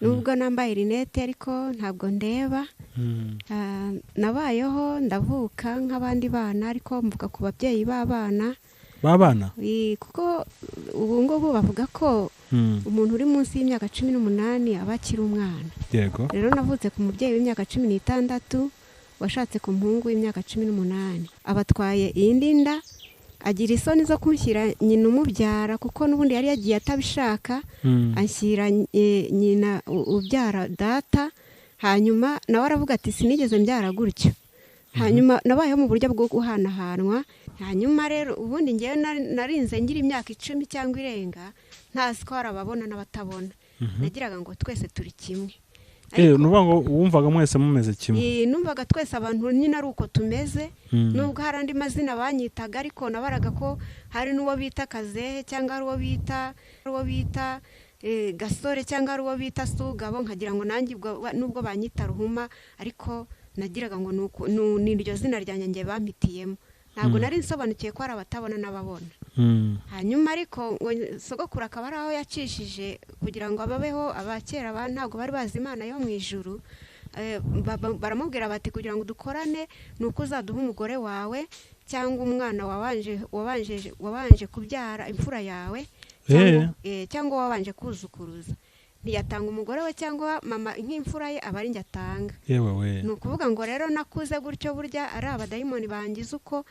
nubwo nambaye rinete ariko ntabwo ndeba. Nabayeho ndavuka nk'abandi bana ariko mvuga ku babyeyi b'abana kuko ubu ngubu bavuga ko umuntu uri munsi y'imyaka 18 aba akiri umwana. Yego. Rero navutse ku mubyeyi w'imyaka 16 washatse ku muhungu w'imyaka 18 abatwaye iyindi nda, agira isoni zo kumushyira nyina umubyara kuko n'ubundi yari yagiye atabishaka, anshyira nyina ubyara data, hanyuma nawe aravuga ati sinigeze mbyara gutyo. Hanyuma nabayeho mu buryo bwo guhanahanwa. Hanyuma rero ubundi ngewe narinze ngira imyaka 10 cyangwa irenga ntazi ko arababona n'abatabona. Nagiraga ngo twese turi kimwe. Nuvuga ngo wumvaga mwese mumeze kimwe? Numvaga twese abantu nyine ari uko tumeze, nubwo hari andi mazina banyitaga ariko nabaraga ko hari n'uwo bita Kazehe cyangwa ari uwo bita Gasore cyangwa ari uwo bita Sugabo, nkagira ngo nanjye nubwo banyita Ruhuma ariko nagiraga ngo ni iryo zina ryanjye nge bampitiyemo. Ntabwo nari nsobanukiye ko ari abatabona n'ababona. Hanyuma ariko sogokuru akaba ari aho yacishije kugira ngo ababeho abakera ntabwo bari bazi Imana yo mu ijuru. Baramubwira bati kugira ngo dukorane nuko uzaduha umugore wawe cyangwa umwana wabanje kubyara imfura yawe cyangwa wabanje kuzukuruza. Ntiyatanga umugore we cyangwa mama nk'imfura ye aba ari njye atanga. Ni ukuvuga ngo rero nakuze gutyo burya ari abadayimoni bangize uko.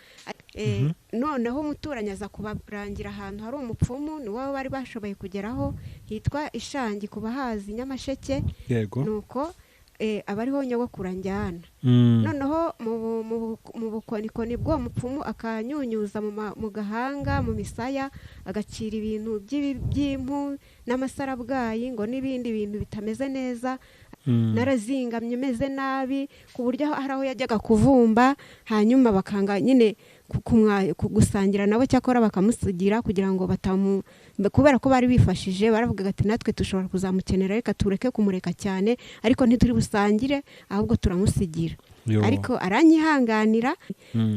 Noneho umuturanyi aza kubarangira ahantu hari umupfumu, ni wowe bari bashoboye kugeraho hitwa Ishangi ku bahazi Nyamasheke. Nuko abariho nyogokuru njyana. Noneho mu bukonikoni bwo mupfumu akanyunyuza mu gahanga mu misaya agacira ibintu by'impu n'amasarabwayi ngo n'ibindi bintu bitameze neza. Narazingamye meze nabi ku buryo hari aho yajyaga kuvumba, hanyuma bakanga nyine gusangira nabo cyakora bakamusigira kugira ngo kubera ko bari bifashije baravuga ati natwe dushobora kuzamukenera reka tureke kumureka cyane ariko ntituri busangire ahubwo turamusigira. Ariko aranyihanganira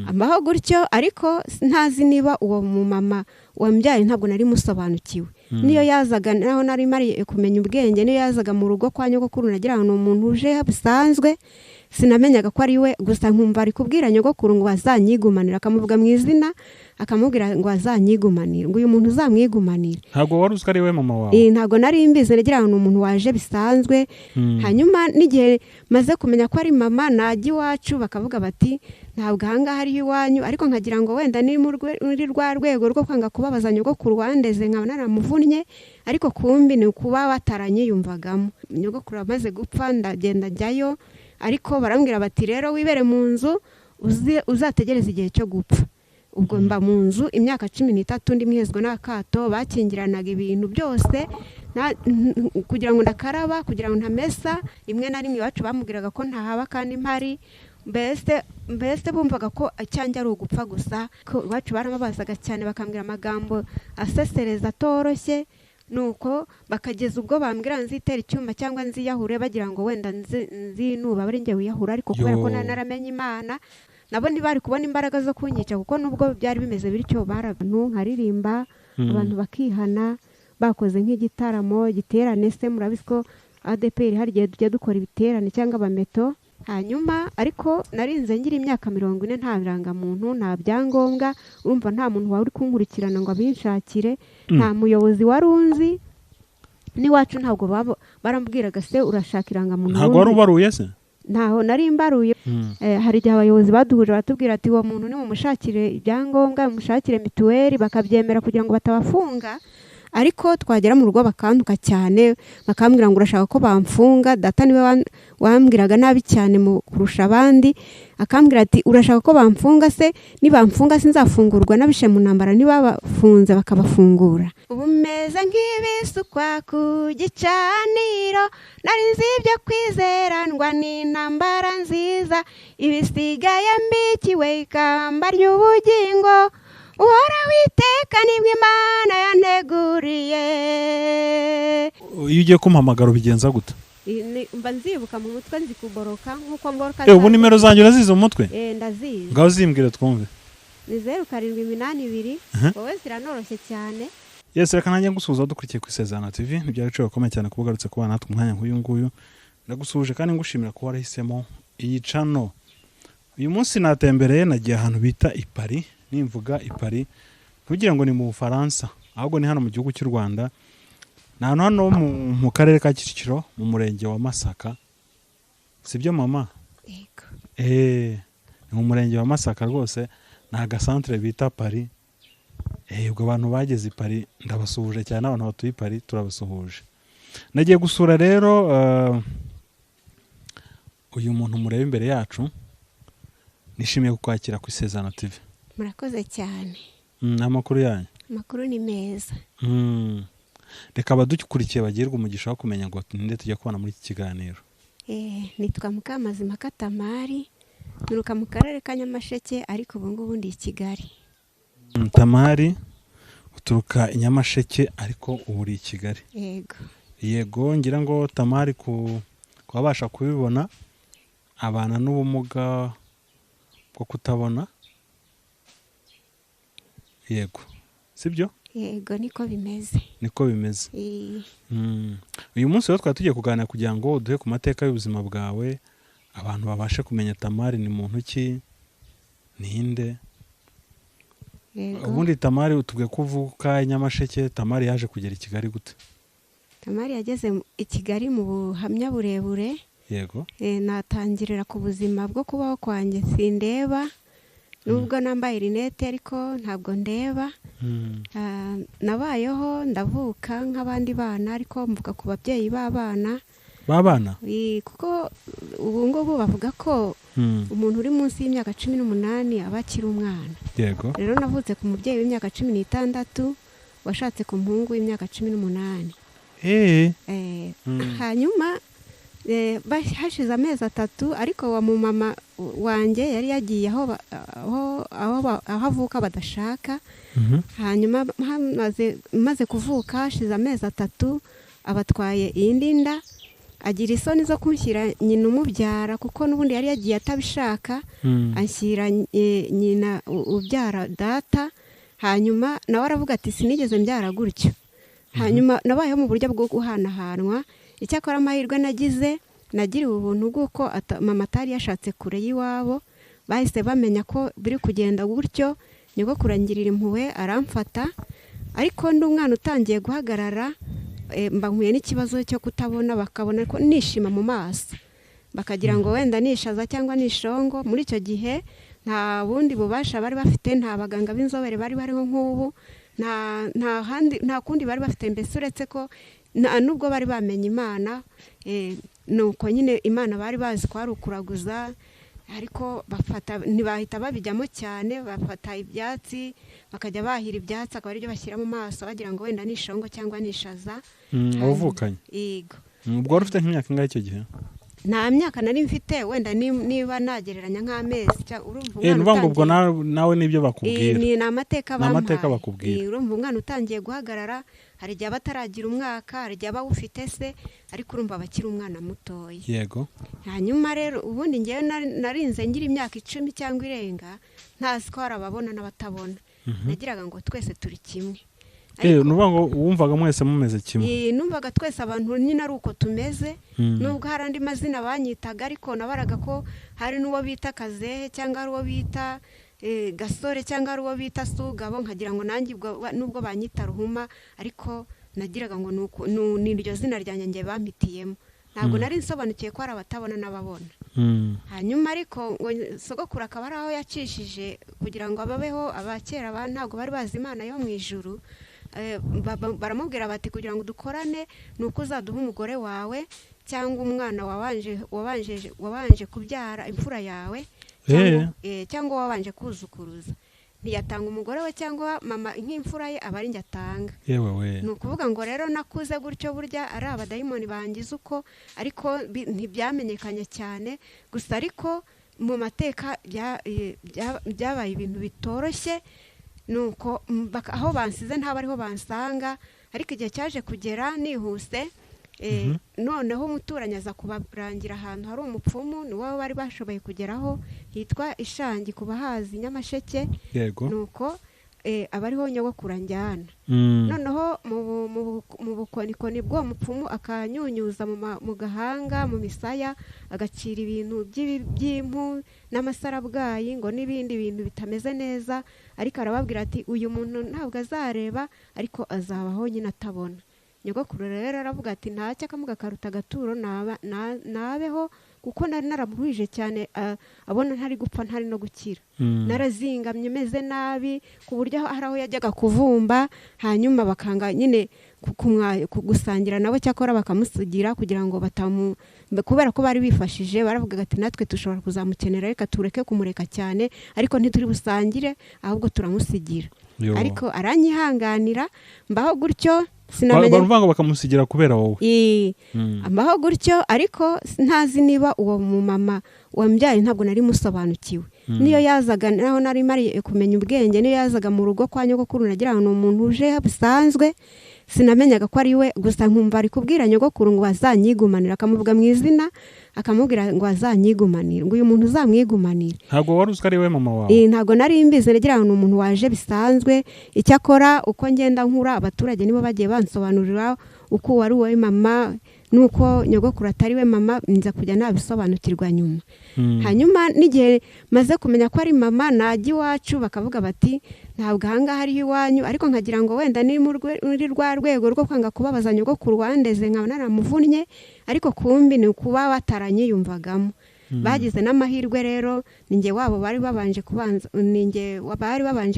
amaho gutyo, ariko ntazi niba uwo mumama wambyaye ntabwo nari musobanukiwe. Niyo yazaga naho nari mari kumenya ubwenge, niyo yazaga mu rugo kwa nyogokuru nagira ngo umuntu uje bisanzwe, sinamenyaga ko ari we, gusa nkumva ari kubwira nyogokuru ngo azanyigumanira, akamuvuga mu izina akamubwira ngo azanyigumanira, ngo uyu muntu uzamwigumanira. Ntabwo wari uzi ko ari we mama wawe? Ntabwo nari mbizi, nagira ngo umuntu waje bisanzwe. Hanyuma n'igihe maze kumenya ko ari mama najya iwacu bakavuga bati ntabwo ahangaha ari iwanyu, ariko nkagira ngo wenda ni muri rwa rwego rwo kwanga kubabaza nyogokuru wandeze nkaba naramuvunnye, ariko kumbi ni ukuba bataranyiyumvagamo. Nyogokuru amaze gupfa ndagenda njyayo, ariko barambwira bati rero wibere mu nzu uzategereza igihe cyo gupfa. Ubwo mba mu nzu imyaka 13 ndi mwezwa n'akato, bakingiranaga ibintu byose kugira ngo ndakaraba, kugira ngo ntamesa. Rimwe na rimwe iwacu bamubwiraga ko ntahaba kandi mpari, mbese bumvaga ko cyanjye ari ugupfa gusa. Iwacu baramubazaga cyane bakambwira amagambo asesereza atoroshye, nuko bakageza ubwo bambwira nzitera icyuma cyangwa nziyahure bagira ngo wenda nzinuba bari njye wiyahura, ariko kubera ko naramenye Imana nabo ntibari kubona imbaraga zo kunyica, kuko nubwo byari bimeze bityo barabantu nkaririmba abantu bakihana, bakoze nk'igitaramo giterane se murabizi ko ADPR hari igihe tujya dukora ibiterane cyangwa abameto. Hanyuma ariko narinze ngira imyaka 40 nta birangamuntu nta byangombwa, urumva nta muntu wari kunkurikirana ngo abinshakire, nta muyobozi warunzi n'iwacu ntabwo barambwiraga se urashaka irangamuntu. Ntabwo wari ubaruye se? Ntaho nari mbaruye. Hari igihe abayobozi baduhuje batubwira ati uwo muntu ni mumushakire ibyangombwa, mumushakire mituweli, bakabyemera kugira ngo batabafunga. Ariko twagera mu rugo bakantuka cyane, bakambwira ngo urashaka ko bamfunga. Data niwe wambwiraga nabi cyane mu kurusha abandi, akambwira ati urashaka ko bamfunga se, nibamfunga sinzafungurwa n'abishe mu ntambara, nibabafunze bakabafungura. Ubu meze nk'ibisukwa ku gicaniro, nari nzi ibyo kwizerandwa n'intambara nziza, ibisigaye mbikiwe ikamba ry'ubugingo, uhora witeka nibwo Imana yanteguriye. Iyo ugiye kumpamagara ubigenza gute? Mba nzibuka mu mutwe nzikuboroka nkuko mboroka. Ubu nimero zanjye urazizi mu mutwe? Ndazizi. Ngaho zimbwira twumve. Ni 0782 wowe ziranoroshye cyane. Yes, reka nanjye ngusuhuza dukurikiye ku Isezerano TV. Nibyo biciro bikomeye cyane kuba ugarutse kubana natwe umwanya nk'uyu nguyu. Ndagusuhuje kandi ngushimira kuba warahisemo iyi channel. Uyu munsi natembereye nagiye ahantu bita i Paris. Nimvuga i Paris kugira ngo ni mu Bufaransa, ahubwo ni hano mu gihugu cy'u Rwanda. Na hano mu karere ka Kicukiro mu murenge wa Masaka. Sibyo mama? Yego. Ni mu murenge wa Masaka rwose, na gasantre bita Paris. Ubwo abantu bageze i Paris ndabasuhuje cyane, abantu batuye i Paris turabasuhuje. Nagiye gusura rero uyu muntu mureba imbere yacu. Nishimiye kukwakira ku Isezerano TV. Murakoze cyane. Amakuru yanyu? Amakuru ni meza. Reka abadukurikiye bagirwe umugisha wo kumenya ngo ninde tujya kubana muri iki kiganiro. Nitwa Mukamazima Tamari, nturuka mu karere ka Nyamasheke ariko ubu ngubu ndi i Kigali. Tamari uturuka i Nyamasheke ariko ubu uri i Kigali. Yego. Yego, ngira ngo Tamari kubasha kubibona abana n'ubumuga bwo kutabona. Yego. Sibyo? Yego, niko bimeze. Niko bimeze. Uyu munsi rero twari tugiye kuganira kugira ngo duhe ku mateka y'ubuzima bwawe, abantu babashe kumenya Tamari ni muntu ki, ninde. Ubundi Tamari utubwe kuvuka i Nyamasheke, Tamari yaje kugera i Kigali gute? Tamari yageze i Kigali mu buhamya burebure. Yego. Natangirira ku buzima bwo kubaho kwanjye sindeba. Nubwo nambaye rinete ariko ntabwo ndeba. Nabayeho ndavuka nk'abandi bana ariko mvuga ku babyeyi b'abana. Babana? Kuko ubu ngubu bavuga ko umuntu uri munsi y'imyaka 18 aba akiri umwana. Yego. Rero navutse ku mubyeyi w'imyaka 16 washatse ku muhungu w'imyaka 18. Hanyuma hashize amezi 3 ariko wa mama wanjye yari yagiye aho avuka badashaka. Hanyuma maze kuvuka hashize amezi 3 abatwaye iyindi nda, agira isoni zo kunshyira nyina umubyara kuko n'ubundi yari yagiye atabishaka. Anshyira nyina ubyara data. Hanyuma nawe aravuga ati sinigeze mbyara gutyo. Hanyuma nabayeho mu buryo bwo guhanahanwa. Icyakora amahirwe nagize, nagiriwe ubuntu bw'uko mama atari yashatse kure y'iwabo. Bahise bamenya ko biri kugenda gutyo, nibwo kurangirira impuhwe aramfata. Ariko ndi umwana utangiye guhagarara, mba nkuye n'ikibazo cyo kutabona, bakabona ko nishima mu maso, bakagira ngo wenda nishaza cyangwa nishongo. Muri icyo gihe nta bundi bubasha bari bafite, nta baganga b'inzobere bari bariho nk'ubu, nta kundi bari bafite, mbese uretse ko nubwo bari bamenye Imana, nuko nyine Imana bari bazi ko ari ukuraguza. Ariko ntibahita babijyamo cyane, bafata ibyatsi bakajya bahira ibyatsi akaba aribyo bashyira mu maso bagira ngo wenda nishongo cyangwa nishaza. Wavukanye? Yego. Ubwo wari ufite nk'imyaka ingahe icyo gihe? Nta myaka nari mfite, wenda niba nagereranya nk'amezi. Urumva ubwo nawe nibyo bakubwira? Ni amateka bakubwira. Urumva umwana utangiye guhagarara, hari igihe bataragira umwaka, hari igihe bawufite se, ariko urumva abakiri umwana mutoya. Yego. Hanyuma rero ubundi ngewe narinze ngira imyaka 10 cyangwa irenga, ntazi ko hari ababona n'abatabona. Nagiraga ngo twese turi kimwe. Nuvuga ngo wumvaga mwese mumeze kimwe? Numvaga twese abantu nyine ari uko tumeze. Nubwo hari andi mazina banyitaga ariko nabaraga ko hari n'uwo bita Kazehe cyangwa ari uwo bita Gasore cyangwa ari uwo bita Sugabo, nkagira ngo nanjye nubwo banyita Ruhuma ariko nagiraga ngo ni iryo zina ryanjye nge bampitiyemo. Ntabwo nari nsobanukiye ko ari abatabona n'ababona. Hanyuma ariko sogokuru akaba ari aho yacishije kugira ngo ababeho. Abakera ntabwo bari bazi Imana yo mu ijuru. Baramubwira bati kugira ngo dukorane nuko uzaduha umugore wawe cyangwa umwana wabanje kubyara imfura yawe, cyangwa wabanje kuzukuruza. Ntiyatanga umugore we cyangwa mama nk'imfura ye, aba ari njye atanga. Ni ukuvuga ngo rero nakuze gutyo, burya ari abadayimoni bangize uko, ariko ntibyamenyekanye cyane. Gusa ariko mu mateka byabaye ibintu bitoroshye. Nuko aho bansize ntaba ariho bansanga, ariko igihe cyaje kugera nihuse. Noneho umuturanyi aza kubarangira ahantu hari umupfumu, ni wowe bari bashoboye kugeraho, hitwa Ishangi ku bahazi Nyamasheke. Yego. Nuko abariho nyogokuru njyana noneho mu bukonikoni bw'uwo mupfumu akanyunyuza mu gahanga mu misaya agacira ibintu by'impu n'amasarabwayi ngo n'ibindi bintu bitameze neza, ariko arababwira ati uyu muntu ntabwo azareba ariko azabaho nyine atabona. Nyogokuru rero aravuga ati ntacyo akamuga karuta agaturo nabeho kuko nari naramuruhije cyane, abona ntari gupfa ntari no gukira, narazingamye meze nabi ku buryo hari aho yajyaga kuvumba, hanyuma bakanga nyine gusangira nabo cyakora bakamusigira kugira ngo kubera ko bari bifashije baravuga ati natwe dushobora kuzamukenera reka tureke kumureka cyane ariko ntituri busangire ahubwo turamusigira. Ariko aranyihanganira mbaho gutyo baruvuga bakamusigira kubera wowe. Ambaho gutyo ariko ntazi niba uwo mumama wambyaye ntabwo nari musobanukiwe. Niyo yazaga naho nari mari kumenya ubwenge, niyo yazaga mu rugo kwa nyogokuru nagira ngo umuntu uje bisanzwe, sinamenyaga ko ari we, gusa nkumva ari kubwira nyogokuru ngo azanyigumanira, akamuvuga mu izina akamubwira ngo azanyigumanira, ngo uyu muntu uzamwigumanira. Ntabwo wari uzi ko ari we mama wawe? Ntabwo nari mbizi, nagira ngo umuntu waje bisanzwe. Icyakora uko ngenda nkura abaturage nibo bagiye bansobanurira uko wari wowe mama nuko nyogokuru atari we mama, nza kujya nabisobanukirwa nyuma. Hanyuma n'igihe maze kumenya ko ari mama najya iwacu bakavuga bati ntabwo ahangaha ari iwanyu, ariko nkagira ngo wenda ni muri rwa rwego rwo kwanga kubabaza nyogokuru wandeze nkaba naramuvunnye, ariko kumbi ni ukuba bataranyiyumvagamo. Bagize n'amahirwe rero ninjye wabo bari babanje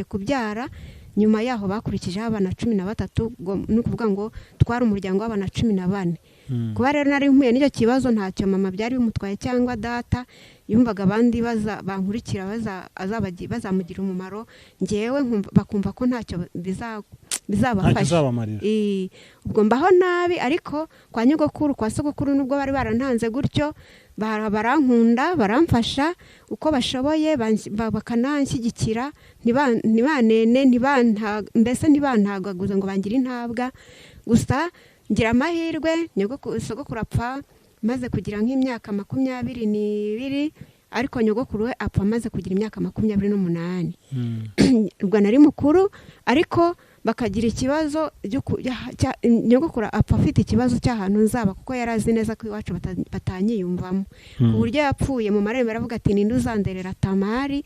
kubyara, nyuma yaho bakurikijeho abana 13, ni ukuvuga ngo twari umuryango w'abana 14. Kuba rero nari mpuye n'icyo kibazo ntacyo mama byari bimutwaye cyangwa data, yumvaga abandi bankurikira bazamugira umumaro, ngewe bakumva ko ntacyo bizabafasha. Ubwo mbaho nabi, ariko kwa nyogokuru kwa sogokuru nubwo bari barantanze gutyo barankunda baramfasha uko bashoboye, bakananshyigikira, ntibanene mbese ntibantagaguza ngo bangire intabwa. Gusa ngira amahirwe sogokuru apfa maze kugira nk'imyaka 22, ariko nyogokuru we apfa amaze kugira imyaka 28. Ubwo nari mukuru, ariko bakagira ikibazo nyogokuru apfa afite ikibazo cy'ahantu nzaba, kuko yarazi neza ko iwacu batanyiyumvamo, ku buryo yapfuye mu marembo aravuga ati ninde uzanderera Tamari,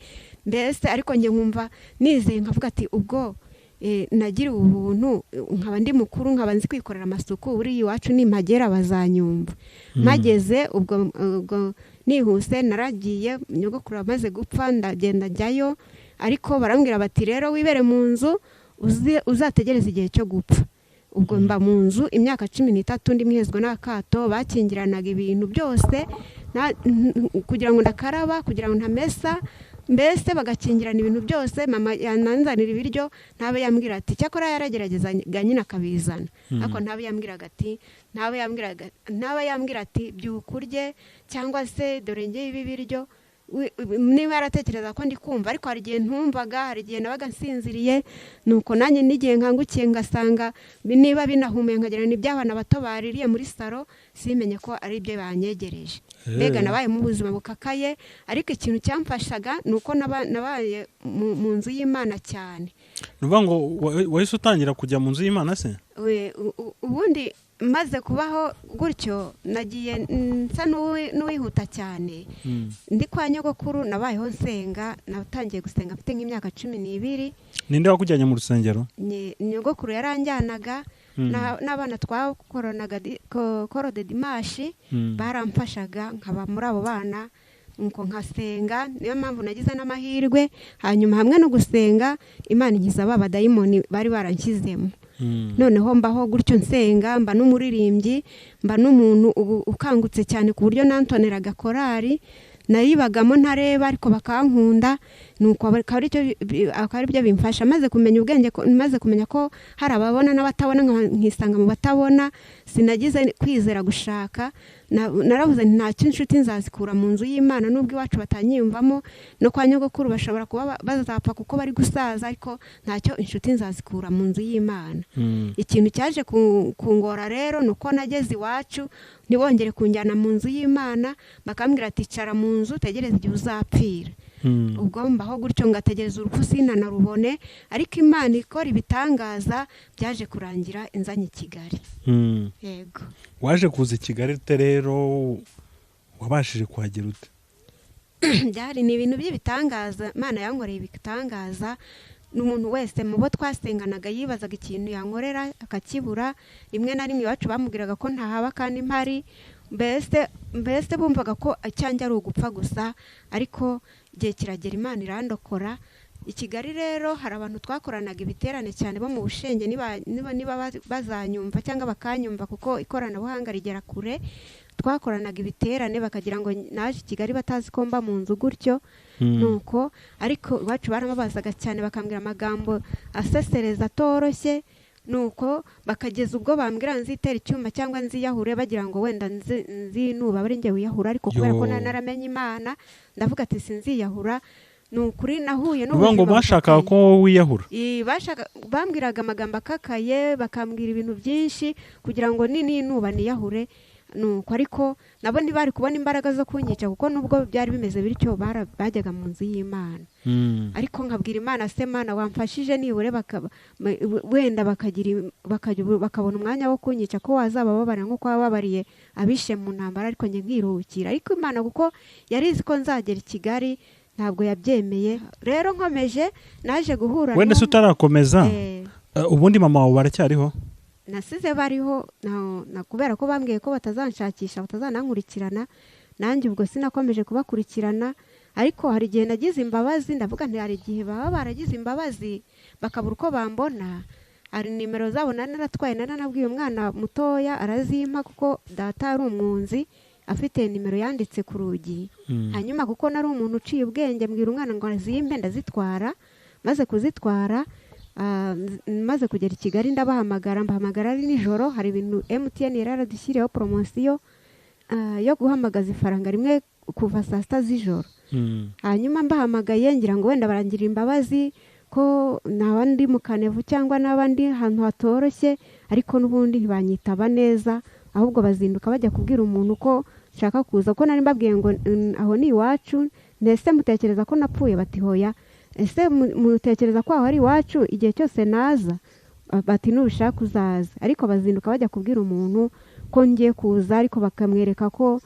mbese ariko njye nkumva nizeye nkavuga ati ubwo nagira ubuntu nkaba ndi mukuru nkaba nzi kwikorera amasuku, buri iwacu nimagera bazanyumva. Mageze ubwo nihuse naragiye, nyogokuru amaze gupfa ndagenda njyayo, ariko barambwira bati rero wibere mu nzu uzategereza igihe cyo gupfa. Ubwo mba mu nzu imyaka 13 ndi mwihezwa n'akato, bakingiranaga ibintu byose kugira ngo ndakaraba, kugira ngo ntamesa, mbese bagakingirana ibintu byose. Mama yananzanira ibiryo ntabe yambwira ati cyakora yaragerageza nyine akabizana, ariko ntabe yambwira ati byukurye cyangwa se dore ngiye ibi biryo, niba yaratekereza ko ndi kumva, ariko hari igihe ntumvaga, hari igihe nabaga nsinziriye, nuko nanjye n'igihe nkangukiye ngasanga niba binahumeye nkagira ni by'abana bato baririye muri saro, simenye ko ari ibyo banyegereje. Mbega nabaye mu buzima bukakaye, ariko ikintu cyamfashaga nuko nabaye mu nzu y'Imana cyane. Nuvuga ngo wahise utangira kujya mu nzu y'Imana se? Ubundi maze kubaho gutyo nagiye nsa n'uwihuta cyane. Ndi kwa nyogokuru nabayeho nsenga, natangiye gusenga mfite nk'imyaka 12. Ninde wakujyanye mu rusengero? Nyogokuru yaranjyanaga, n'abana twakoranaga koro de dimanche, baramfashaga nkaba muri abo bana, nuko nkasenga. Niyo mpamvu nagize n'amahirwe, hanyuma hamwe no gusenga Imana inkiza abadayimoni bari baranshyizemo. Noneho mbaho gutyo nsenga, mba n'umuririmbyi, mba n'umuntu ukangutse cyane ku buryo nantoneraga korari, naribagamo ntareba ariko bakankunda, nuko akaba ari byo bimfasha. Maze kumenya ubwenge, maze kumenya ko hari ababona n'abatabona, nkisanga mu batabona, sinagize kwizera gushaka, naravuze ntacyo inshuti nzazikura mu nzu y'Imana, nubwo iwacu batanyiyumvamo, no kwa nyogokuru bashobora kuba bazapfa kuko bari gusaza, ariko ntacyo inshuti nzazikura mu nzu y'Imana. Ikintu cyaje kungora rero nuko nageze iwacu ntibongere kunjyana mu nzu y'Imana, bakambwira ati cara mu nzu utegereze igihe uzapfira. ubwo mbaho gutyo ngategereza urupfu sinanarubone, ariko Imana ikora ibitangaza byaje kurangira inzanye i Kigali. Yego. Waje kuza i Kigali ute rero, wabashije kuhagera ute? Byari ni ibintu by'ibitangaza, Imana yankoreye ibitangaza. N'umuntu wese mu bo twasenganaga yibazaga ikintu yankorera akakibura, rimwe na rimwe iwacu bamubwiraga ko ntahaba kandi mpari, mbese bumvaga ko icyanjye ari ugupfa gusa, ariko igihe kiragera Imana irandokora. I Kigali rero hari abantu twakoranaga ibiterane cyane bo mu Bushenge, niba bazanyumva cyangwa bakanyumva kuko ikoranabuhanga rigera kure. Twakoranaga ibiterane bakagira ngo naje i Kigali batazi ko mba mu nzu gutyo, nuko ariko iwacu baramubazaga cyane bakambwira amagambo asesereza atoroshye, nuko bakageza ubwo bambwira nzitera icyuma cyangwa nziyahure, bagira ngo wenda nzinuba bari njye wiyahura, ariko kubera ko naramenye Imana ndavuga ati sinziyahura. Nukuri nahuye n'ubuzima ngo bashaka ko wiyahura. Bambwiraga amagambo akakaye, bakambwira ibintu byinshi kugira ngo ninuba niyahure. Nuko ariko nabo ntibari kubona imbaraga zo kunyica, kuko nubwo byari bimeze bityo bajyaga mu nzu y'Imana. Ariko nkabwira Imana, se Mana wamfashije nibure wenda bakabona umwanya wo kunyica, ko wazabababarira nk'uko wababariye abishe mu ntambara, ariko njye nkiruhukira. Ariko Imana kuko yari izi ko nzagera i Kigali ntabwo yabyemeye. Rero nkomeje naje guhura wenda se utarakomeza ubundi mama wawe baracyariho? Nasize bariho kubera ko bambwiye ko batazanshakisha batazanankurikirana, nanjye ubwo sinakomeje kubakurikirana. Ariko hari igihe nagize imbabazi, ndavuga nti hari igihe baba baragize imbabazi bakabura uko bambona. Hari nimero zabo naratwaye, naranabwiye umwana mutoya arazimpa kuko data ari umwunzi, afite nimero yanditse ku rugi. Hanyuma kuko nari umuntu uciye ubwenge, mbwira umwana ngo azimpe, ndazitwara. Maze kuzitwara maze kugera i Kigali mbahamagara ari nijoro. Hari ibintu MTN yaradushyiriyeho promosiyo yo guhamagaza ifaranga rimwe kuva saa 6 z'ijoro. Hanyuma mbahamagaye ngira ngo wenda barangira imbabazi ko n'abandi mu Kanevu cyangwa n'abandi hantu hatoroshye, ariko n'ubundi ntibanyitaba neza, ahubwo bazinduka bajya kubwira umuntu ko nshaka kuza, ko nari mbabwiye ngo aho ni iwacu, ndetse mutekereza ko napfuye? Bati hoya. Ese mutekereza ko aho ari iwacu igihe cyose naza? Bati nubishaka uzaza. Ariko bazinduka bajya kubwira umuntu ko ngiye kuza, ariko bakamwereka ko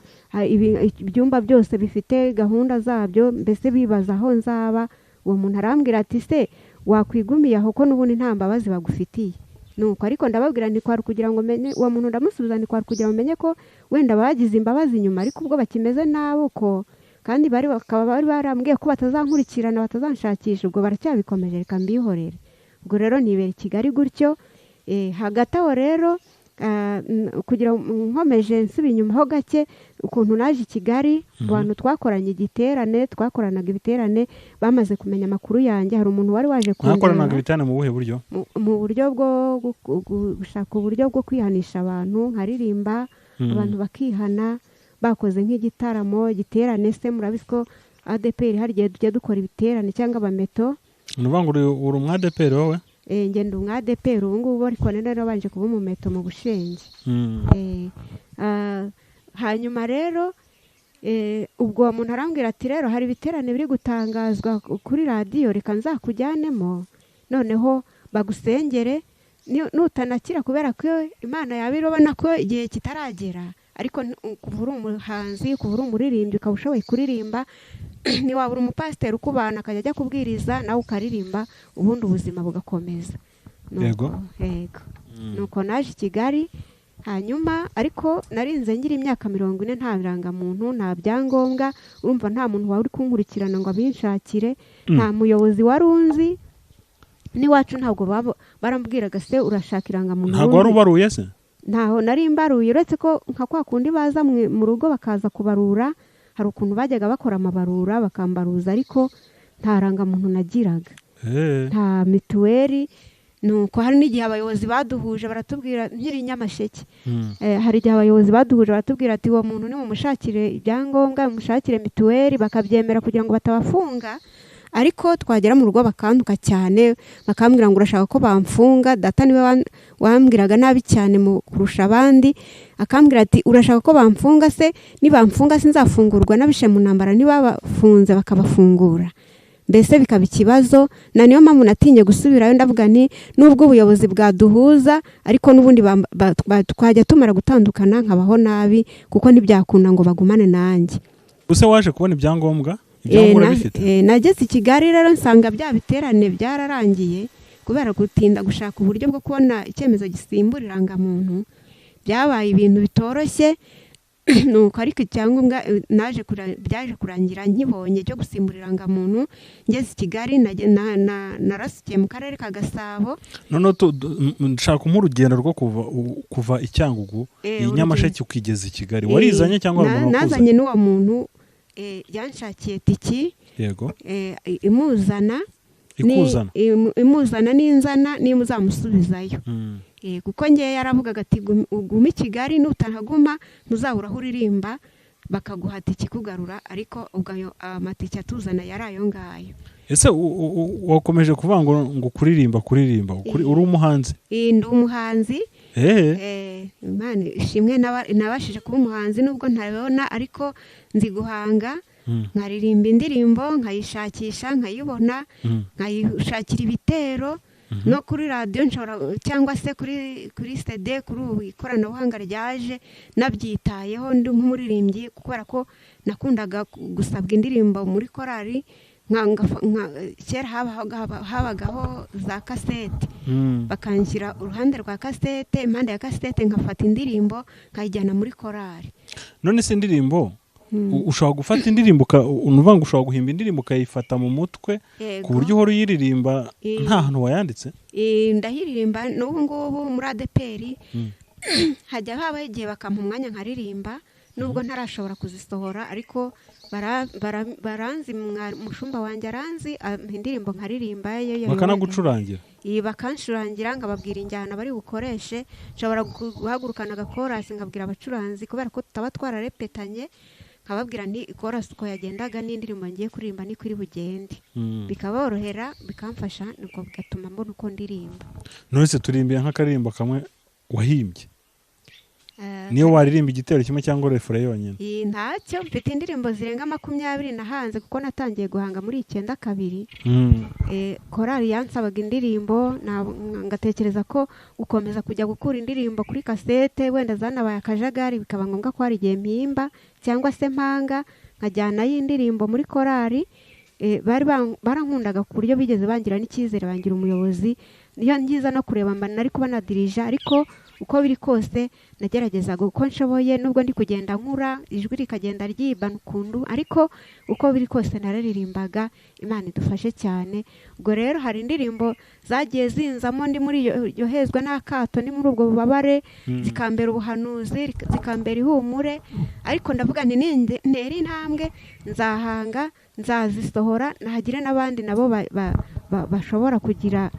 ibyumba byose bifite gahunda zabyo, mbese bibaza aho nzaba. Uwo muntu arambwira ati se wakwigumiye aho ko n'ubundi nta mbabazi bagufitiye? Nuko ariko ndababwira ndi kwari kugira ngo menye, uwo muntu ndamusubiza ndi kwari kugira ngo menye ko wenda bagize imbabazi nyuma, ariko ubwo bakimeze nabo ko kandi bakaba bari barambwiye ko batazankurikirana batazanshakisha, ubwo baracyabikomeje, reka mbihorere. Ubwo rero nibera i Kigali gutyo. Hagati aho rero kugira nkomeje nsubi inyuma ho gake, ukuntu naje i Kigali, abantu twakoranaga ibiterane bamaze kumenya amakuru yanjye. Hari umuntu wari waje kundeba. Twakoranaga ibiterane mu buhe buryo? Mu buryo bwo gushaka uburyo bwo kwihanisha abantu, nkaririmba abantu bakihana, bakoze igiterane. Se murabizi ko ADPR hari igihe tujya dukora ibiterane cyangwa abameto. Nuvuga ngo uri umu ADPR wowe? Ngenda umu ADPR ubu ngubu, ariko rero banje kuba umumeto mu Bushenge. Hanyuma rero ubwo umuntu arambwira ati rero hari ibiterane biri gutangazwa kuri radiyo, reka nzakujyanemo noneho bagusengere nutanakira, kubera ko Imana yabirobona ko igihe kitaragera. Ariko kuva uri umuhanzi, kuva uri umuririmbyi, ukaba ushoboye kuririmba, ntiwabura umupasiteri ukubana akajya ajya kubwiriza nawe ukaririmba, ubundi ubuzima bugakomeza. Yego. Nuko naje i Kigali. Hanyuma ariko narinze ngira imyaka 40 nta birangamuntu, nta byangombwa. Urumva nta muntu wari kunkurikirana ngo abinshakire, nta muyobozi wari unzi. N'iwacu ntabwo barambwiraga se urashaka irangamuntu. Ntabwo wari ubaruye se? Ntaho nari mbaruye, uretse ko nka kwa kundi baza mu rugo bakaza kubarura, hari ukuntu bajyaga bakora amabarura bakambaruza, ariko nta rangamuntu nagiraga. Nta mituweli. Nuko hari n'igihe abayobozi baduhuje baratubwira, nkiri Nyamasheke, hari igihe abayobozi baduhuje baratubwira ati uwo muntu ni mumushakire ibyangombwa, mumushakire mituweli, bakabyemera kugira ngo batabafunga. ariko twagera mu rugo bakantuka cyane bakambwira ngo urashaka ko bamfunga. Data niwe wambwiraga nabi cyane mu kurusha abandi, akambwira ati urashaka ko bamfunga se, nibamfunga sinzafungurwa n'abishe mu ntambara, niba bafunze bakabafungura. Mbese bikaba ikibazo, na niyo mpamvu natinye gusubirayo. Ndavuga nti nubwo ubuyobozi bwaduhuza ariko n'ubundi twajya tumara gutandukana nkabaho nabi, kuko ntibyakunda ngo bagumane nanjye. Use waje kubona ibyangombwa? Ibyangombwa bifite? Nageze i Kigali rero nsanga bya biterane byararangiye kubera gutinda gushaka uburyo bwo kubona icyemezo gisimbura irangamuntu. Byabaye ibintu bitoroshye, nuko ariko icyangombwa byaje kurangira nkibonye cyo gusimbura irangamuntu. Ngeze i Kigali narasukiye mu karere ka Gasabo. None nshaka urugendo rwo kuva i Cyangugu i Nyamasheke ukigeza i Kigali, warizanye cyangwa nazanye n'uwo muntu yanshakiye tiki, yego, imuzana n'inzana nimuzamusubizayo. Kuko ngiye yaravugaga ati gume i Kigali, nutahaguma ntuzahura aho uririmba, bakaguha tiki kugarura, ariko ubwo amatike atuzana yari ayo ngayo. Ese wakomeje kuvuga ngo kuririmba uri umuhanzi? Ndi umuhanzi. Imana ishimwe nabashije kuba umuhanzi nubwo ntabona, ariko nzi guhanga, nkaririmba indirimbo, nkayishakisha, nkayibona, nkayishakira ibitero, no kuri radio cyangwa se kuri CD, kuri ubu ikoranabuhanga ryaje nabyitayeho ndi nk'umuririmbyi, kubera ko nakundaga gusabwa indirimbo muri korali. Kera habagaho za kasete, bakanshyira uruhande rwa kasete, impande ya kasete nkafata indirimbo nkayijyana muri korali. None se indirimbo ushobora gufata indirimbo unuvuga ngo ushobora guhimba indirimbo ukayifata mu mutwe ku buryo uhora uyiririmba nta hantu wayanditse? Ndahiririmba n'ubu ngubu muri ADPR, hajya habaho igihe bakampa umwanya nkaririmba, nubwo ntarashobora kuzisohora, ariko baranzi, mushumba wanjye aranzi indirimbo nkaririmba. Bakanagucurangira? Bakancurangira, nkababwira injyana bari bukoreshe. Nshobora guhagurukana agakorasi nkabwira abacuranzi, kubera ko tutaba twararepetanye, nkababwira nti ikorasi uko yagendaga n'indirimbo ngiye kuririmba niko iri bugende. Bikaborohera, bikamfasha, nuko bigatuma mbona uko ndirimba. None se turimbiye nk'akaririmbo kamwe wahimbye? Niyo waririmba igitero kimwe cyangwa refure yonyine? Ntacyo, mfite indirimbo zirenga 20 nahanze, kuko natangiye guhanga muri 92. Korali yansabaga indirimbo, ngatekereza ko ukomeza kujya gukura indirimbo kuri kasete wenda zanabaye akajagari, bikaba ngombwa ko hari igihe mpimba cyangwa se mpanga nkajyana y'indirimbo muri korali. Barankundaga ku buryo bigeze bangira n'icyizere, bangira umuyobozi. Niyo ngiza no kureba mba nari kuba nadirija, ariko uko biri kose nageragezaga uko nshoboye, nubwo ndi kugenda nkura ijwi rikagenda ryibana ukundu, ariko uko biri kose nararirimbaga. Imana idufashe cyane. Ubwo rero hari indirimbo zagiye zinzamo ndi muri yohezwa n'akato, ni muri ubwo bubabare, zikambera ubuhanuzi, zikambera ihumure, ariko ndavuga nti ntera intambwe, nzahanga, nzazisohora, nahagire n'abandi nabo bashobora kugira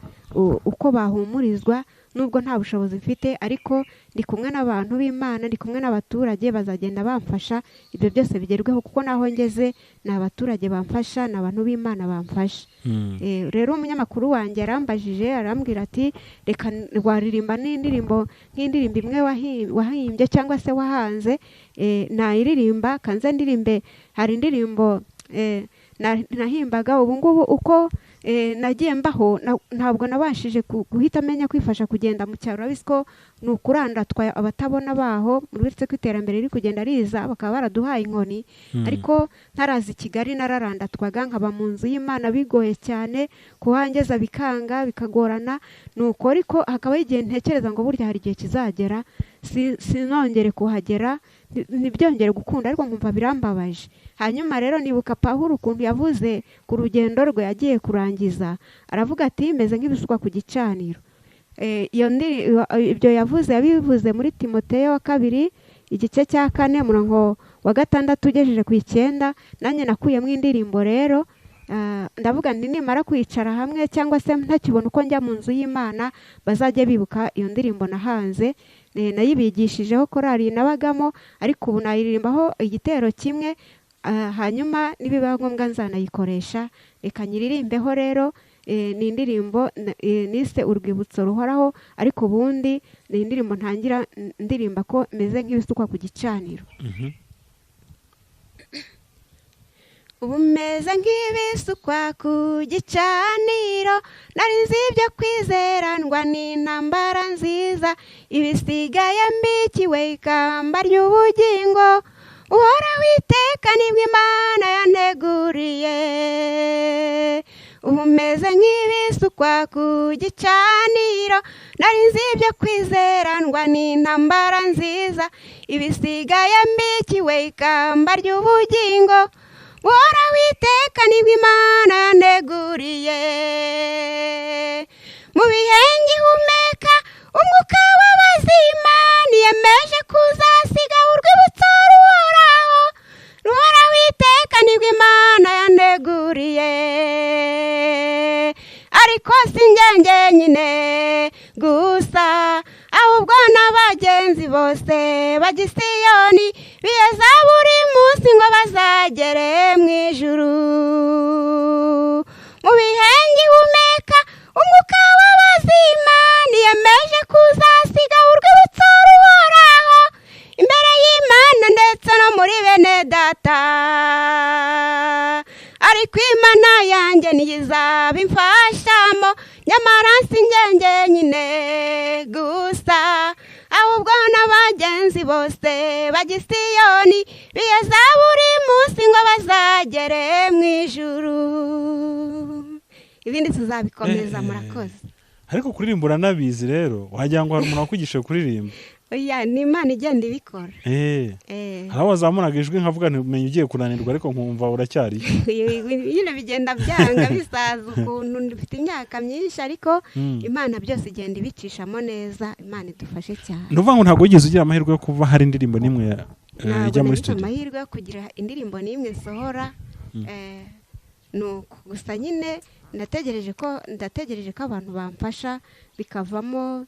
uko bahumurizwa, nubwo nta bushobozi mfite, ariko ndi kumwe n'abantu b'Imana, ndi kumwe n'abaturage bazagenda bamfasha ibyo byose bigerweho, kuko naho ngeze ni abaturage bamfasha, n'abantu b'Imana bamfasha. Rero umunyamakuru wanjye arambajije, arambwira ati reka waririmba n'indirimbo nk'indirimbo imwe wahimbye cyangwa se wahanze, nayiririmba kanze ndirimbe. Hari indirimbo nahimbaga, ubu ngubu uko nagiye mbaho ntabwo nabashije guhita amenya kwifasha kugenda mu cyaro. Urabizi ko ni ukurandatwa abatabona baho, uretse ko iterambere riri kugenda riza, bakaba baraduhaye inkoni, ariko ntarazi Kigali nararandatwaga, nkaba mu nzu y'Imana bigoye cyane, kuhangeza bikanga bikagorana. Nuko ariko hakaba igihe ntekereza ngo burya hari igihe kizagera sinongere kuhagera, ntibyongere gukunda, ariko nkumva birambabaje. Hanyuma rero nibuka Pawulo ukuntu yavuze ku rugendo rwe yagiye kurangiza, aravuga ati meze nk'ibisukwa ku gicaniro. Ibyo yabivuze muri Timoteyo wa 2 igice cya 4 umurongo wa 6 ugejeje ku 9. Nanjye nakuyemo indirimbo rero, ndavuga nti nimara kwicara hamwe cyangwa se ntakibona uko njya mu nzu y'Imana, bazajye bibuka iyo ndirimbo nahanze. Nayibigishijeho korali nabagamo, ariko ubu nayiririmbaho igitero kimwe, hanyuma nibiba ngombwa nzanayikoresha. Reka nyiririmbeho rero. Ni indirimbo nise urwibutso ruhoraho, ariko ubundi ni indirimbo ntangira ndirimba ko meze nk'ibisukwa ku gicaniro. Ubu meze nk'ibisukwa ku gicaniro, nari nzi ibyo kwizerandwa n'intambara nziza, ibisigaye mbikiwe ikamba ry'ubugingo, uhora witeka nibwo Imana yanteguriye. Ubu meze nk'ibisukwa ku gicaniro, nari nzi ibyo kwizerandwa n'intambara nziza, ibisigaye mbikiwe ikamba ry'ubugingo, uhora witeka nibwo Imana yanteguriye. Mu bihe ngihumeka umwuka w'abazima, niyemeje kuzasiga urwibutso ruhoraho, ruhora witeka nibwo Imana yanteguriye. Ariko si njye nyine gusa, ahubwo n'abagenzi bose b'Isiyoni biyeza buri munsi ngo bazagere mu ijuru. Mu bihe ngihumeka umwuka w'abazima, niyemeje kuzasiga urwibutso ruhoraho imbere y'Imana ndetse no muri bene data. Ariko Imana yanjye niyizaba imfashamo, nyamara si njye nyine gusa, ahubwo n'abagenzi bose b'Isiyoni biyeza buri munsi ngo bazagere mu ijuru. Ibindi tuzabikomeza. Murakoze. Ariko kuririmba uranabizi rero, wagira ngo hari umuntu wakwigisha kuririmba. Oya, ni Imana igenda ibikora. Haraho wazamuraga ijwi nkavuga ntimenye ugiye kunanirwa, ariko nkumva uracyari. Nyine bigenda byanga bisaza ukuntu mfite imyaka myinshi, ariko Imana byose igenda ibicishamo neza. Imana idufashe cyane. Nduvuga ngo ntabwo wigeze ugira amahirwe yo kuva hari indirimbo nimwe ijya muri studio? Ntabwo amahirwe yo kugira indirimbo nimwe sohora. Nuko gusa nyine ndategereje ko abantu bamfasha bikavamo.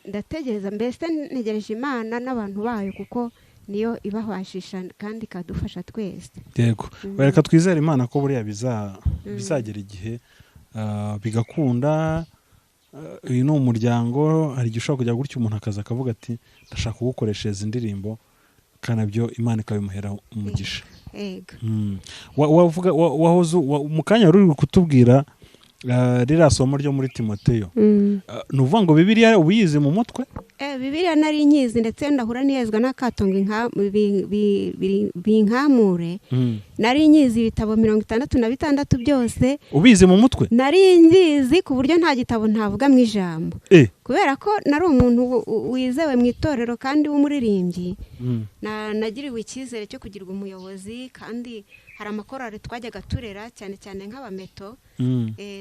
Ndategereza, mbese ntegereje Imana n'abantu bayo, kuko niyo ibahashisha kandi ikadufasha twese. Yego. Reka twizere Imana ko buriya bizagera igihe bigakunda. Uyu ni umuryango, hari igihe ushobora kujya gutya umuntu akaza akavuga ati ndashaka kugukoreshereza indirimbo, kanabyo Imana ikabimuhera umugisha. Yego. Wahoze mu kanya wari uri kutubwira ririya somo ryo muri Timoteyo. Ni uvuga ngo Bibiliya ubiyizi mu mutwe? Bibiliya nari nyizi, ndetse ndahura niyezwa n'akatongo binkamure. Nari nyizi ibitabo 66 byose. Ubizi mu mutwe? Nari nyizi ku buryo nta gitabo ntavuga mu ijambo. Kubera ko nari umuntu wizewe mu itorero kandi w'umuririmbyi. Nagiriwe icyizere cyo kugirwa umuyobozi, kandi hari amakorari twajyaga turera cyane cyane nk'abameto.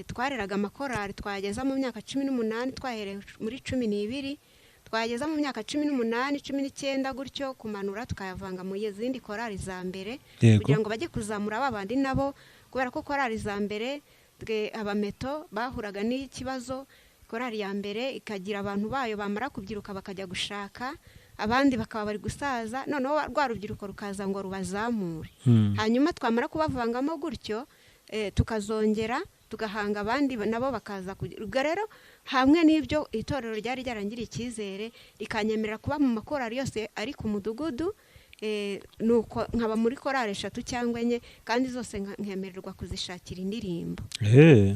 Twareraga amakorari, twageza mu myaka 18, twahereye muri 12, twageza mu myaka 18, 19 gutyo kumanura tukayavanga mu zindi korari za mbere, kugira ngo bajye kuzamura babandi nabo, kubera ko korari za mbere abameto bahuraga n'ikibazo. Korari ya mbere ikagira abantu bayo bamara kubyiruka bakajya gushaka, abandi bakaba bari gusaza, noneho rwa rubyiruko rukaza ngo rubazamure. Hanyuma twamara kubavangamo gutyo, tukazongera tugahanga abandi nabo bakaza kugira. Rero hamwe n'ibyo itorero ryari ryarangiriye icyizere, rikanyemerera kuba mu makorari yose ari ku mudugudu. Nuko nkaba muri korari 3 cyangwa 4, kandi zose nkemererwa kuzishakira indirimbo.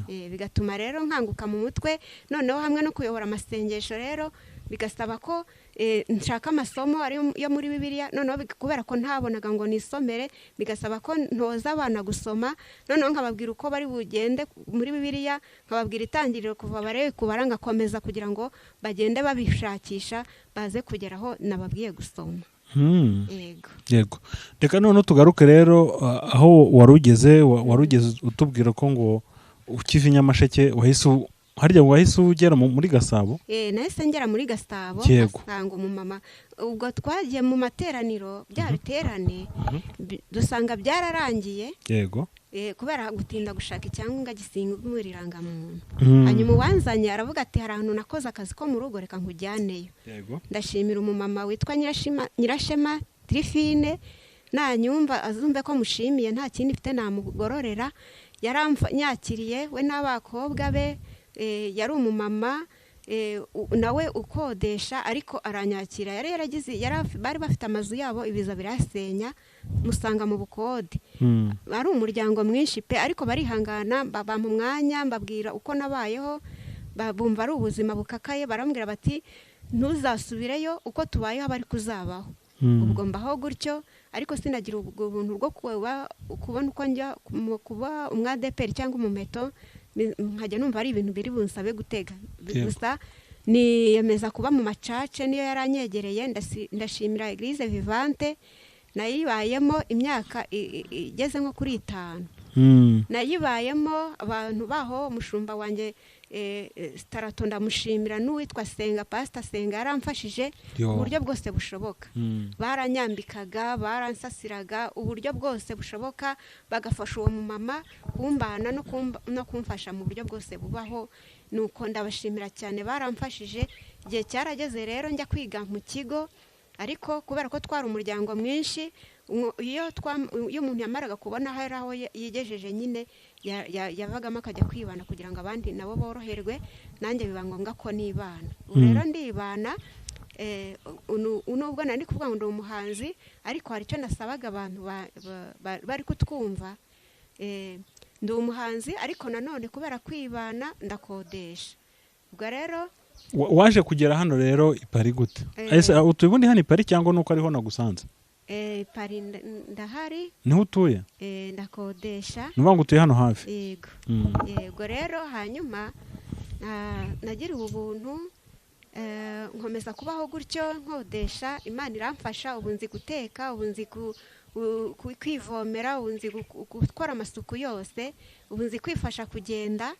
Bigatuma rero nkanguka mu mutwe, noneho hamwe no kuyobora amasengesho rero bigasaba ko nshaka amasomo ari yo muri Bibiliya. Noneho kubera ko ntabonaga ngo nisomere, bigasaba ko ntoza abana gusoma, noneho nkababwira uko bari bugende muri Bibiliya, nkababwira itangiriro kuva barebe kubaranga komeza, kugira ngo bagende babishakisha baze kugeraho nababwiye gusoma. Yego. Reka none tugaruke rero aho warugeze utubwira ko ngo ukiva Nyamasheke wahise ugera muri Gasabo. Nahise ngera muri Gasabo, asanga umumama. Ubwo twagiye mu materaniro bya biterane, dusanga byararangiye. Yego. Kubera gutinda gushaka icyangombwa gisingwa irangamuntu. Hanyuma uwanzanye aravuga ati hari ahantu nakoze akazi ko mu rugo, reka nkujyaneyo. Ndashimira umumama witwa Nyirashema Trifine, nanyumva azumve ko mushimiye nta kindi mfite namugororera. Yaranyakiriye we n'abakobwa be, yari umumama nawe ukodesha ariko aranyakira. Bari bafite amazu yabo ibiza birasenya musanga mu bukode. Ari umuryango mwinshi pe, ariko barihangana baba mu mwanya mbabwira uko nabayeho, bumva ari ubuzima bukakaye, barambwira bati ntuzasubireyo uko tubayeho bari kuzabaho. Ubwo mbaho gutyo, ariko sinagira ubuntu bwo kubona uko njya kuba umwadeperi cyangwa umumeto, nkajya numva ari ibintu biri bunsabe gutega. Gusa niyemeza kuba mu macace, niyo yaranyegereye. Ndashimira Eglise Vivante, nayibayemo imyaka igeze nko kuri 5. Nayibayemo abantu baho, umushumba wanjye Starato ndamushimira, n'uwitwa Senga, Pastor Senga yaramfashije uburyo bwose bushoboka. Baranyambikaga, baransasiraga uburyo bwose bushoboka, bagafasha uwo mumama kumbana no kumfasha mu buryo bwose bubaho. Nuko ndabashimira cyane, baramfashije. Igihe cyarageze rero njya kwiga mu kigo, ariko kubera ko twari umuryango mwinshi, iyo umuntu yamaraga kubona hari aho yigejeje nyine yavagamo akajya kwibana kugira ngo abandi nabo boroherwe. Nanjye biba ngombwa ko nibana. Rero ndibana, nubwo nari kuvuga ngo ndi umuhanzi, ariko hari icyo nasabaga abantu bari kutwumva. Ndi umuhanzi ariko nanone kubera kwibana ndakodesha. Ubwo rero waje kugera hano rero ipari gute? Utubundi hano ipari cyangwa nuko ariho nagusanze? Pari ndahari. Niho utuye? Ndakodesha. Nuvuga ngo utuye hano hafi? Yego. Yego rero hanyuma nagira ubuntu, nkomeza kubaho gutyo nkodesha. Imana iramfasha, ubu nzi guteka, ubu nzi kwivomera, ubu nzi gukora amasuku yose, ubu nzi kwifasha kugenda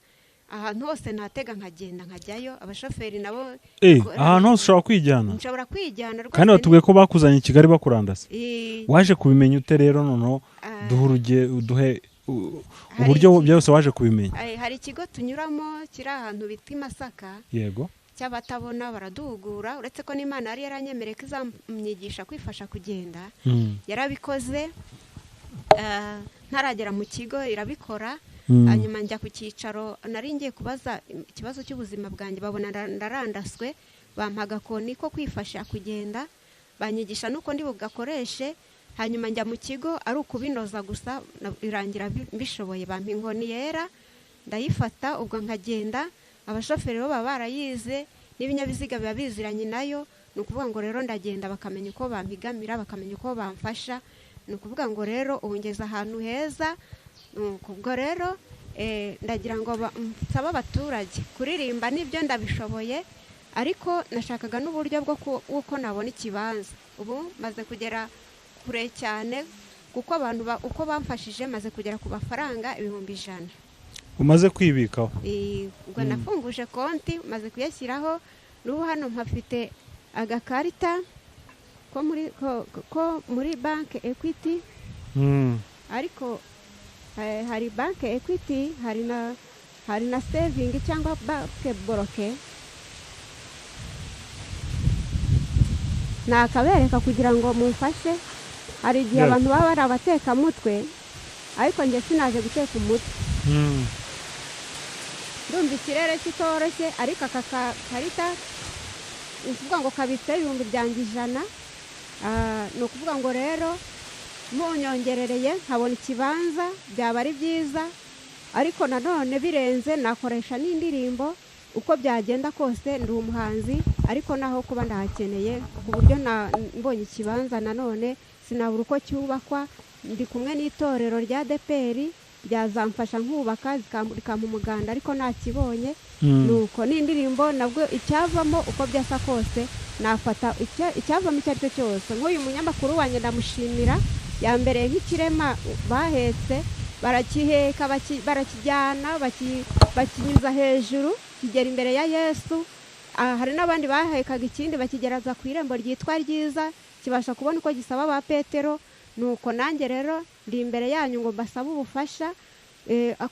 ahantu hose. Natega nkagenda nkajyayo. Abashoferi nabo ahantu hose ushobora kwijyana? Nshobora kwijyana rwose. Kandi batubwiye ko bakuzanye i Kigali bakurandase. Waje kubimenya ute rero? Noneho duhe uburyo byose waje kubimenya. Hari ikigo tunyuramo kiri ahantu bita i Masaka. Yego. Cy'abatabona baraduhugura, uretse ko n'Imana yari yaranyemereye ko izamyigisha kwifasha kugenda. Yarabikoze, ntaragera mu kigo irabikora. Hanyuma njya ku cyicaro, nari ngiye kubaza ikibazo cy'ubuzima bwanjye, babona ndarandaswe, bampa agakoni ko kwifasha kugenda, banyigisha nuko ndi bugakoreshe. Hanyuma njya mu kigo ari ukubinoza gusa, irangira bishoboye, bampa inkoni yera ndayifata. Ubwo nkagenda, abashoferi bo baba barayize n'ibinyabiziga biba biziranye nayo. Ni ukuvuga ngo rero ndagenda, bakamenya uko bampigamira, bakamenya uko bamfasha. Ni ukuvuga ngo rero ubu ngeze ahantu heza. Ubwo rero ndagira ngo nsaba abaturage kuririmba, nibyo ndabishoboye, ariko nashakaga n'uburyo bw'uko nabona ikibanza. Ubu maze kugera kure cyane, kuko abantu uko bamfashije maze kugera ku mafaranga 100,000. Umaze kwibikaho? Ubwo nafunguje konti, maze kuyashyiraho. N'ubu hano mpafite agakarita ko muri banki Equity. Ariko hari banki Equity, hari na saving cyangwa banki boroke. Nakabereka kugira ngo mumfashe. Hari igihe abantu baba bari abatekamutwe, ariko njye sinaje guteka umutwe. Ndumva ikirere kitoroshye, ariko aka karita ukuvuga ngo kabitse 100,000. Ni ukuvuga ngo rero munyongerereye nkabona ikibanza byaba ari byiza, ariko nanone birenze nakoresha n'indirimbo. Uko byagenda kose ndi umuhanzi, ariko naho kuba ndahakeneye ku buryo mbonye ikibanza nanone sinabura uko cyubakwa. Ndi kumwe n'itorero rya DPR ryazamfasha nkubaka, zikampa umuganda, ariko nakibonye. Nuko n'indirimbo nabwo icyavamo uko byasa kose nafata icyavamo icyo ari cyo cyose. Nk'uyu munyamakuru wanjye ndamushimira, yambereye nk'ikirema bahetse, barakiheka barakijyana bakinyuza hejuru kigera imbere ya Yesu. Hari n'abandi bahekaga ikindi bakigeraza ku irembo ryitwa Ryiza, kibasha kubona uko gisaba ba Petero. Nuko nanjye rero ndi imbere yanyu ngo mbasaba ubufasha,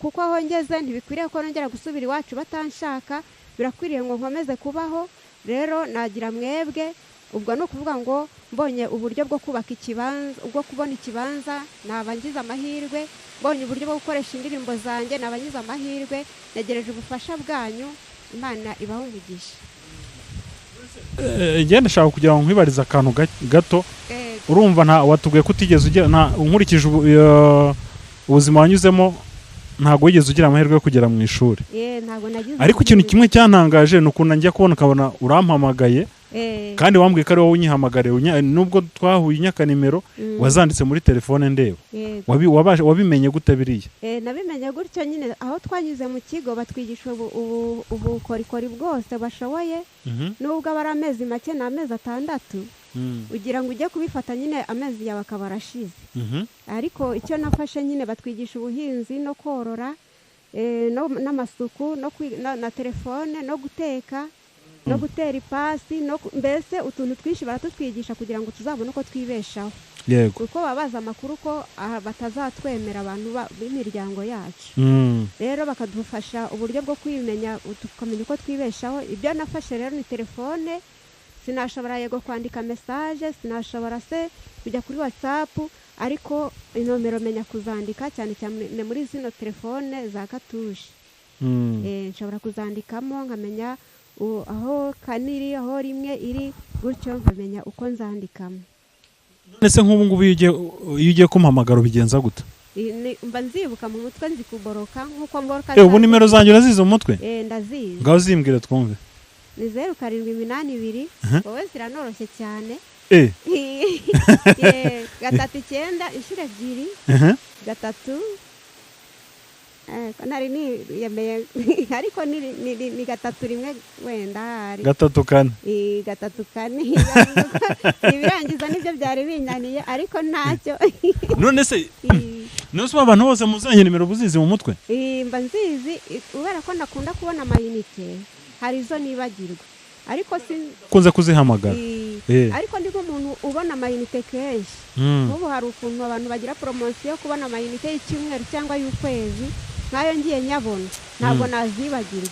kuko aho ngeze ntibikwiriye ko nongera gusubira iwacu batanshaka, birakwiriye ngo nkomeze kubaho. Rero nagira mwebwe ubwo no kuvuga ngo mbonye uburyo bwo kubaka ikibanza, bwo kubona ikibanza, nabangiza amahirwe, mbonye uburyo bwo gukoresha indirimbo zanjye, nabangiza amahirwe, negereje ubufasha bwanyu, Imana ibaho umugisha. Ngenda shaka kugira ngo nkwibariza akantu gato. Urumva nta watubwiye ko utigeze ugira nkurikije ubuzima wanyuzemo ntago wigeze ugira amahirwe yo kugera mu ishuri. Ntago nagize. Ariko ikintu kimwe cyantangaje ni ukuntu njya kubona ukabona urampamagaye kandi wambwiye ko ari wowe unyihamagare nubwo twahuye inyaka nimero wazanditse muri telefone ndeba. Wabimenye gute biriya? Nabimenye gutyo nyine aho twanyuze mu kigo batwigisha ubukorikori bwose bashoboye nubwo abari amezi make n'amezi 6 ugira ngo ujye kubifata nyine amezi yawe akaba arashize. Ariko icyo nafashe nyine batwigisha ubuhinzi no korora n'amasuku na telefone no guteka no gutera ipasi mbese utuntu twinshi baratutwigisha kugira ngo tuzabone uko twibeshaho. Yego. Kuko babaza amakuru ko batazatwemera abantu b'imiryango yacu. Rero bakadufasha uburyo bwo kwimenya tukamenya uko twibeshaho. Ibyo nafashe rero ni telefone, sinashobora yego kwandika message, sinashobora se kujya kuri WhatsApp, ariko inomero menya kuzandika cyane cyane muri zino telefone za katushi. Nshobora kuzandikamo nkamenya aho kaniri aho rimwe iri gutyo nkamenya uko nzandikamo. Nese nk'ubu ngubu iyo ugiye kumpamagara bigenza gute? Mba nzibuka mu mutwe nzi kuboroka nkuko mboroka. Ubu nimero zanjye urazize mu mutwe? Ndazizi. Ngaho zimbwire twumve. Ni 0782 wowe ziranoroshye cyane. 39 inshuro 2 3 nari ni yemeye ariko ni 3 rimwe wenda hari 3 4 ibirangiza nibyo byari binyaniye ariko ntacyo. None se nose abantu bose muzanye nimero buzizi mu mutwe? Mba nzizi ubera ko nakunda kubona amayinite hari zo nibagirwa ariko kunze kuzihamagara. Ariko ndiko umuntu ubona amayinite kenshi. Ubu hari ukuntu abantu bagira promotion yo kubona amayinite y'icyumweru cyangwa y'ukwezi, nkayo ngiye nyabona ntabwo nazibagirwa.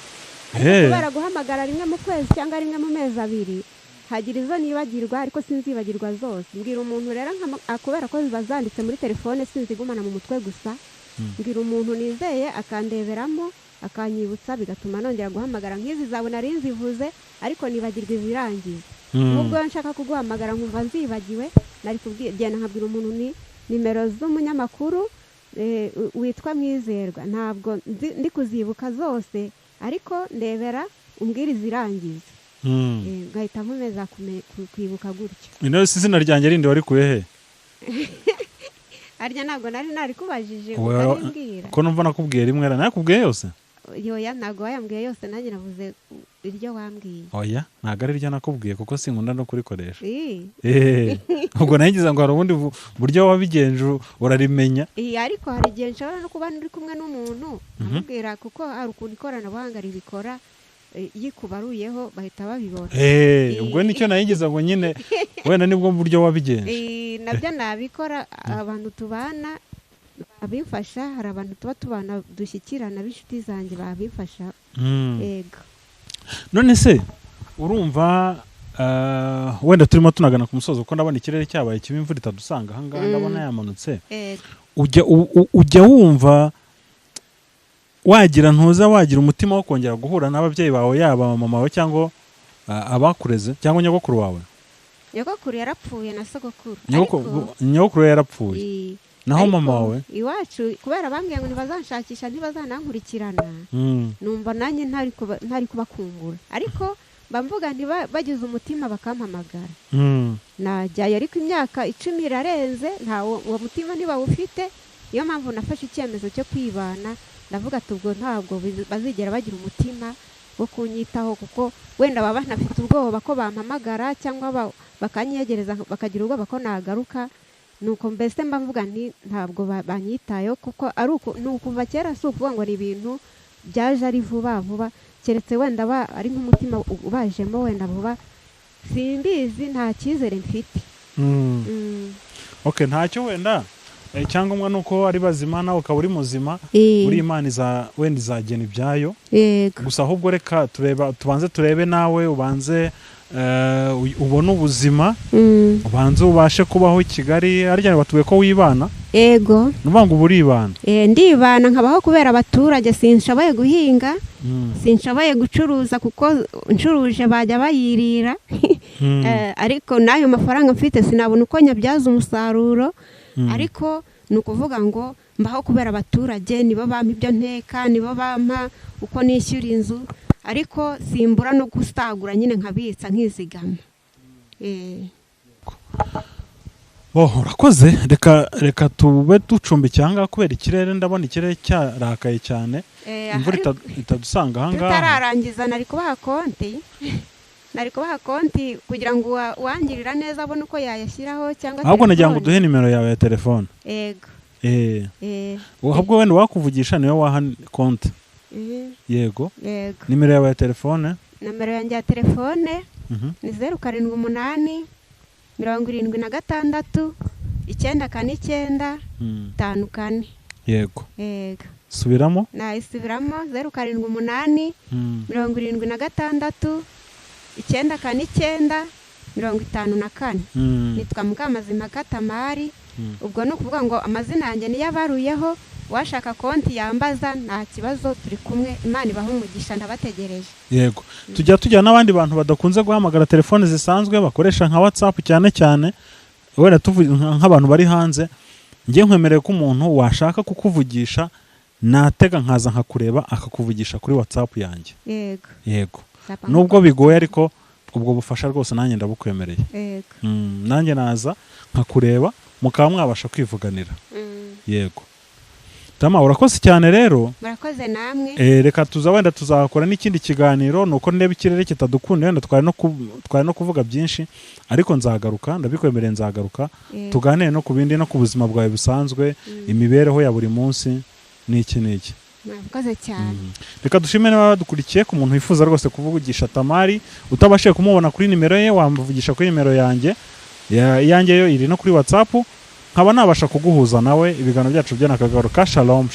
Kubera guhamagara rimwe mu kwezi cyangwa rimwe mu mezi 2 hagira izo nibagirwa ariko sinzibagirwa zose. Mbwira umuntu rero akubera ko bazanditse muri telefone sinzigumana mu mutwe gusa. Mbwira umuntu nizeye akandeberamo akanyibutsa bigatuma nongera guhamagara nk'izi zawe nari nzivuze ariko nibagirwa izirangiza. Nubwo nshaka kuguhamagara nkumva nzibagiwe nari kubwigena nkabwira umuntu ni nimero z'umunyamakuru witwa Mwizerwa ntabwo ndi kuzibuka zose ariko ndebera umbwira izirangiza. Ngahita nkomeza kwibuka gutyo. Ino izina ryanjye rindi wari kuyehe? Arya ntabwo nari kubajije ukarimbwira. Ko numva nakubwiye rimwe nakubwiye yose? Yoya ntabwo wayambwiye yose nanjye navuze iryo wambwiye. Oya ntabwo ari iryo nakubwiye kuko sinkunda no kurikoresha. Ubwo nagize ngo hari ubundi buryo wabigenje urarimenya. Ariko hari igihe nshobora no kuba ndi kumwe n'umuntu amubwira kuko hari ukuntu ikoranabuhanga ribikora yikubaruyeho bahita babibona. Ubwo nicyo nayigize ngo nyine wenda nibwo buryo wabigenje. Nabyo nabikora abantu tubana abifasha, hari abantu tuba tubana dushyikirana b'inshuti zanjye babifasha. Yego. None se urumva wenda turimo tunagana ku musozo kuko ndabona ikirere cyabaye kibi imvura itadusanga aha ngaha ndabona yamanutse. Ujya wumva wagira umutima wo kongera guhura n'ababyeyi bawe yaba mama wawe cyangwa abakureze cyangwa nyogokuru wawe? Nyogokuru yarapfuye na sogokuru. Nyogokuru yarapfuye. Naho mama wawe? Iwacu kubera bambwiye ngo ntibazanshakisha ntibazanankurikirana. Numva nanjye ntari kubakumbura. Ariko bamvuga bagize umutima bakampamagara. Najyayo ariko imyaka 10 irarenze uwo mutima ntibawufite. Iyo mpamvu nafashe icyemezo cyo kwibana ndavuga tubwo ntabwo bazigera bagira umutima wo kunyitaho kuko wenda baba nafite ubwoba ko bampamagara cyangwa bakanyegereza bakagira ubwoba ko nagaruka. Nuko mbese mba mvuga nti ntabwo banyitayo kuko ari ukuva kera si ukuvuga ngo ari ibintu byaje ari vuba keretse wenda ari nk'umutima ubajemo wenda vuba simbizi nta cyizere mfite. Okay ntacyo wenda icyangombwa nuko ari bazima nawe ukaba uri muzima uri Imana wenda izagena ibyayo. Yego. Gusa ahubwo reka tubanze turebe nawe ubanze ubona ubuzima ubanze ubashe kubaho i Kigali. Arya batuye ko wibana. Yego. Nuvuga ubu uribana. Ndibana nkabaho kubera abaturage sinshoboye guhinga, sinshoboye gucuruza kuko ncuruje bajya bayirira. Ariko nayo mafaranga mfite sinabona uko nyabyaza umusaruro. Ariko nukuvuga ngo mbaho kubera abaturage nibo bampa ibyo nteka, nibo bampa uko nishyura inzu, ariko simbura no gustagura nyine nkabitsa nkizigama. Urakoze. Reka tube ducumbi cyangwa kubera ikirere ndabona ikirere cyarakaye cyane. Imvura itadusanga aha ngaha. Tutararangiza nari kubaha konti kugira ngo wangirira neza abone uko yayashyiraho cyangwa ahubwo nagira ngo duhe nimero yawe ya telefone. Yego. Ahubwo wenda wakuvugisha niwe waha konti. Yego. Nimero yawe ya telefone? Nimero yanjye ya telefone ni 078 76 949 54. Yego. Subiramo? Nayisubiramo 078 76 949 54. Nitwa Mukamazima Tamari. Ubwo no kuvuga ngo amazina yanjye ni yabaruyeho, washaka konti yambaza nta kibazo, turi kumwe. Imana ibaho umugisha ndabategereje. Yego. Tujya n'abandi bantu badakunze guhamagara telefone zisanzwe bakoresha nka WhatsApp cyane wenda nk'abantu bari hanze. Ngiye nkwemereye ko umuntu washaka kukuvugisha natega nkaza nkakureba akakuvugisha kuri WhatsApp yanjye. Yego. Nubwo bigoye ariko ubwo bufasha rwose nanjye ndabukwemereye. Nanjye naza nkakureba mukaba mwabasha kwivuganira. Yego. Tama urakoze cyane rero. Murakoze namwe. Reka wenda tuzakora n'ikindi kiganiro nuko ndeba ikirere kitadukunda wenda twari no kuvuga byinshi, ariko nzagaruka ndabikwemereye nzagaruka tuganire no ku bindi no ku buzima bwawe busanzwe, imibereho ya buri munsi n'iki. Murakoze cyane. Reka dushimire n'abadukurikiye. Ku muntu wifuza rwose kuvugisha Tamari utabashije kumubona kuri nimero ye wamuvugisha kuri nimero yanjye. Yanjye yo iri no kuri WhatsApp nkaba nabasha kuguhuza nawe. Ibiganiro byacu byanakagaruka. Shalom.